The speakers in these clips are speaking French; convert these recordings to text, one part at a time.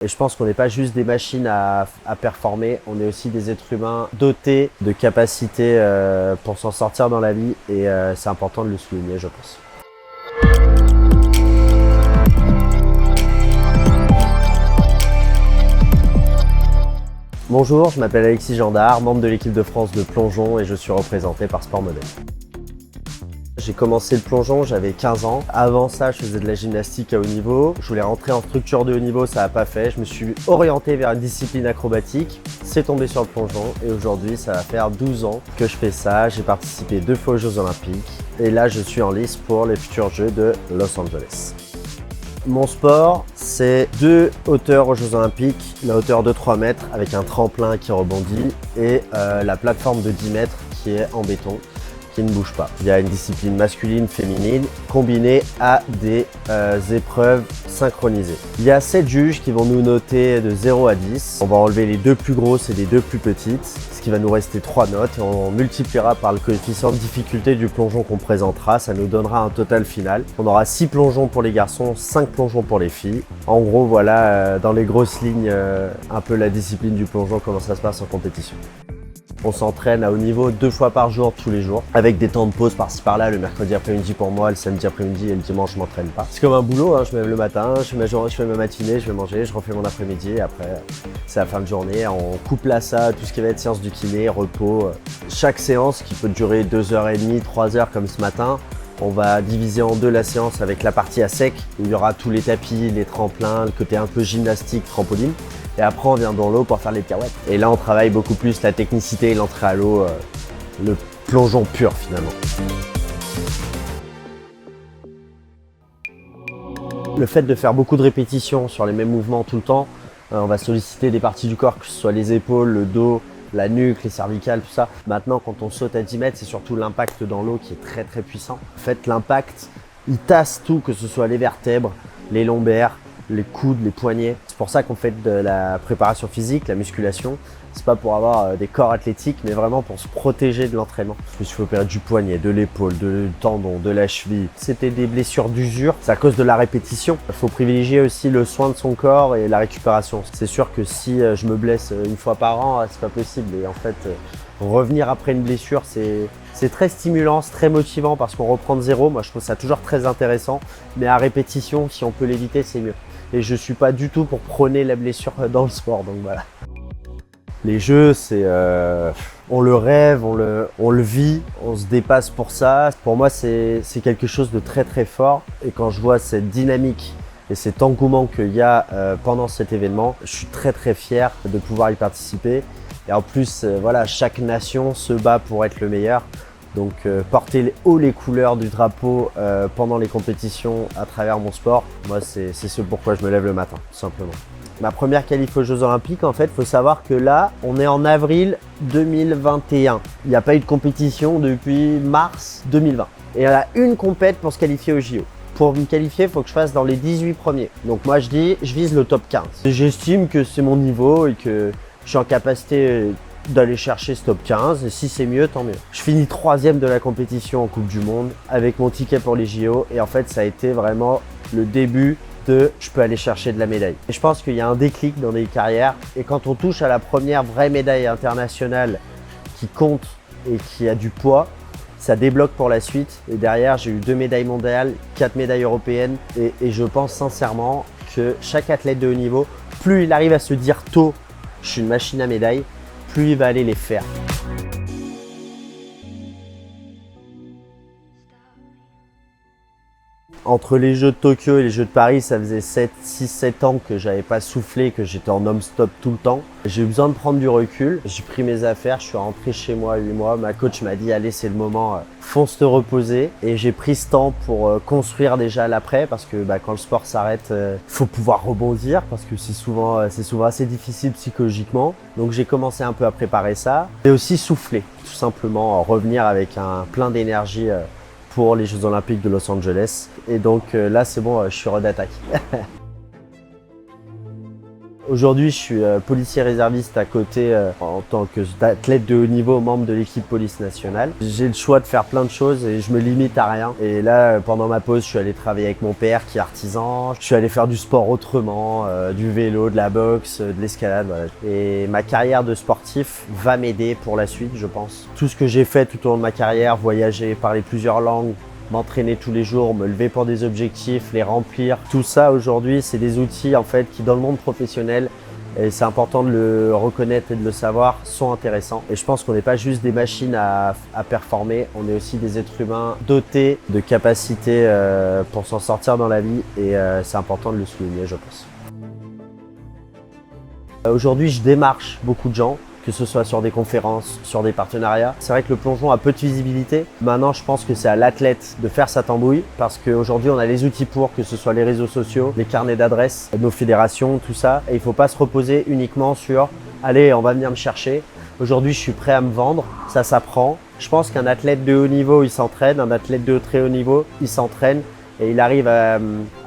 Et je pense qu'on n'est pas juste des machines à performer, on est aussi des êtres humains dotés de capacités pour s'en sortir dans la vie et c'est important de le souligner, je pense. Bonjour, je m'appelle Alexis Gendard, membre de l'équipe de France de plongeon et je suis représenté par Sport Model. J'ai commencé le plongeon, j'avais 15 ans. Avant ça, je faisais de la gymnastique à haut niveau. Je voulais rentrer en structure de haut niveau, ça n'a pas fait. Je me suis orienté vers une discipline acrobatique. C'est tombé sur le plongeon et aujourd'hui, ça va faire 12 ans que je fais ça. J'ai participé 2 fois aux Jeux Olympiques et là, je suis en lice pour les futurs Jeux de Los Angeles. Mon sport, c'est 2 hauteurs aux Jeux Olympiques, la hauteur de 3 mètres avec un tremplin qui rebondit et la plateforme de 10 mètres qui est en béton, qui ne bouge pas. Il y a une discipline masculine, féminine, combinée à des épreuves synchronisées. Il y a 7 juges qui vont nous noter de 0 à 10. On va enlever les 2 plus grosses et les 2 plus petites, ce qui va nous rester 3 notes et on multipliera par le coefficient de difficulté du plongeon qu'on présentera. Ça nous donnera un total final. On aura 6 plongeons pour les garçons, 5 plongeons pour les filles. En gros, voilà dans les grosses lignes un peu la discipline du plongeon, comment ça se passe en compétition. On s'entraîne à haut niveau 2 fois par jour, tous les jours, avec des temps de pause par-ci par-là, le mercredi après-midi pour moi, le samedi après-midi et le dimanche je m'entraîne pas. C'est comme un boulot, hein. Je me lève le matin, je fais ma journée, je fais ma matinée, je vais manger, je refais mon après-midi et après c'est la fin de journée. On coupe là ça, tout ce qui va être séance du kiné, repos. Chaque séance qui peut durer 2h30, 3h comme ce matin, on va diviser en 2 la séance avec la partie à sec où il y aura tous les tapis, les tremplins, le côté un peu gymnastique, trampoline. Et après, on vient dans l'eau pour faire les pirouettes. Et là, on travaille beaucoup plus la technicité, l'entrée à l'eau, le plongeon pur finalement. Le fait de faire beaucoup de répétitions sur les mêmes mouvements tout le temps, on va solliciter des parties du corps, que ce soit les épaules, le dos, la nuque, les cervicales, tout ça. Maintenant, quand on saute à 10 mètres, c'est surtout l'impact dans l'eau qui est très très puissant. En fait, l'impact, il tasse tout, que ce soit les vertèbres, les lombaires, les coudes, les poignets. C'est pour ça qu'on fait de la préparation physique, la musculation. C'est pas pour avoir des corps athlétiques, mais vraiment pour se protéger de l'entraînement. Je me suis fait opérer du poignet, de l'épaule, du tendon, de la cheville. C'était des blessures d'usure, c'est à cause de la répétition. Il faut privilégier aussi le soin de son corps et la récupération. C'est sûr que si je me blesse 1 fois par an, c'est pas possible. Et en fait, revenir après une blessure, c'est très stimulant, c'est très motivant parce qu'on reprend de zéro. Moi, je trouve ça toujours très intéressant. Mais à répétition, si on peut l'éviter, c'est mieux. Et je suis pas du tout pour prôner la blessure dans le sport, donc voilà. Les jeux, c'est, on le rêve, on le vit, on se dépasse pour ça. Pour moi, c'est quelque chose de très très fort. Et quand je vois cette dynamique et cet engouement qu'il y a pendant cet événement, je suis très très fier de pouvoir y participer. Et en plus, voilà, chaque nation se bat pour être le meilleur. Donc porter haut les couleurs du drapeau pendant les compétitions à travers mon sport, moi c'est ce pourquoi je me lève le matin, tout simplement. Ma première qualif aux Jeux Olympiques, en fait, il faut savoir que là, on est en avril 2021. Il n'y a pas eu de compétition depuis mars 2020. Et il y a une compète pour se qualifier au JO. Pour me qualifier, il faut que je fasse dans les 18 premiers. Donc moi, je vise le top 15. J'estime que c'est mon niveau et que je suis en capacité d'aller chercher ce top 15 et si c'est mieux, tant mieux. Je finis 3e de la compétition en Coupe du Monde avec mon ticket pour les JO et en fait ça a été vraiment le début de je peux aller chercher de la médaille. Et je pense qu'il y a un déclic dans les carrières et quand on touche à la première vraie médaille internationale qui compte et qui a du poids, ça débloque pour la suite et derrière j'ai eu 2 médailles mondiales, 4 médailles européennes et je pense sincèrement que chaque athlète de haut niveau, plus il arrive à se dire tôt je suis une machine à médailles, plus il va aller les faire. Entre les Jeux de Tokyo et les Jeux de Paris, ça faisait 6-7 ans que j'avais pas soufflé, que j'étais en non-stop tout le temps. J'ai eu besoin de prendre du recul. J'ai pris mes affaires, je suis rentré chez moi à 8 mois. Ma coach m'a dit allez, c'est le moment, fonce te reposer. Et j'ai pris ce temps pour construire déjà l'après parce que quand le sport s'arrête, faut pouvoir rebondir parce que c'est souvent assez difficile psychologiquement. Donc j'ai commencé un peu à préparer ça et aussi souffler, tout simplement revenir avec un plein d'énergie pour les Jeux Olympiques de Los Angeles. Et donc là, c'est bon, je suis hors d'attaque. Aujourd'hui, je suis policier réserviste à côté en tant qu'athlète de haut niveau, membre de l'équipe police nationale. J'ai le choix de faire plein de choses et je me limite à rien. Et là, pendant ma pause, je suis allé travailler avec mon père qui est artisan. Je suis allé faire du sport autrement, du vélo, de la boxe, de l'escalade. Voilà. Et ma carrière de sportif va m'aider pour la suite, je pense. Tout ce que j'ai fait tout au long de ma carrière, voyager, parler plusieurs langues, m'entraîner tous les jours, me lever pour des objectifs, les remplir. Tout ça aujourd'hui, c'est des outils en fait qui dans le monde professionnel, et c'est important de le reconnaître et de le savoir, sont intéressants. Et je pense qu'on n'est pas juste des machines à performer, on est aussi des êtres humains dotés de capacités pour s'en sortir dans la vie et c'est important de le souligner, je pense. Aujourd'hui, je démarche beaucoup de gens, que ce soit sur des conférences, sur des partenariats. C'est vrai que le plongeon a peu de visibilité. Maintenant, je pense que c'est à l'athlète de faire sa tambouille parce qu'aujourd'hui, on a les outils pour, que ce soit les réseaux sociaux, les carnets d'adresses, nos fédérations, tout ça. Et il ne faut pas se reposer uniquement sur « allez, on va venir me chercher ». Aujourd'hui, je suis prêt à me vendre, ça s'apprend. Je pense qu'un athlète de haut niveau, il s'entraîne. Un athlète de très haut niveau, il s'entraîne et il arrive à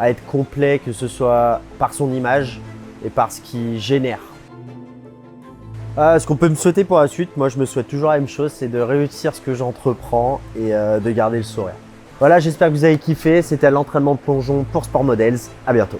être complet, que ce soit par son image et par ce qu'il génère. Ce qu'on peut me souhaiter pour la suite, moi je me souhaite toujours la même chose, c'est de réussir ce que j'entreprends et de garder le sourire. Voilà, j'espère que vous avez kiffé, c'était l'entraînement de plongeon pour Sport Models, à bientôt.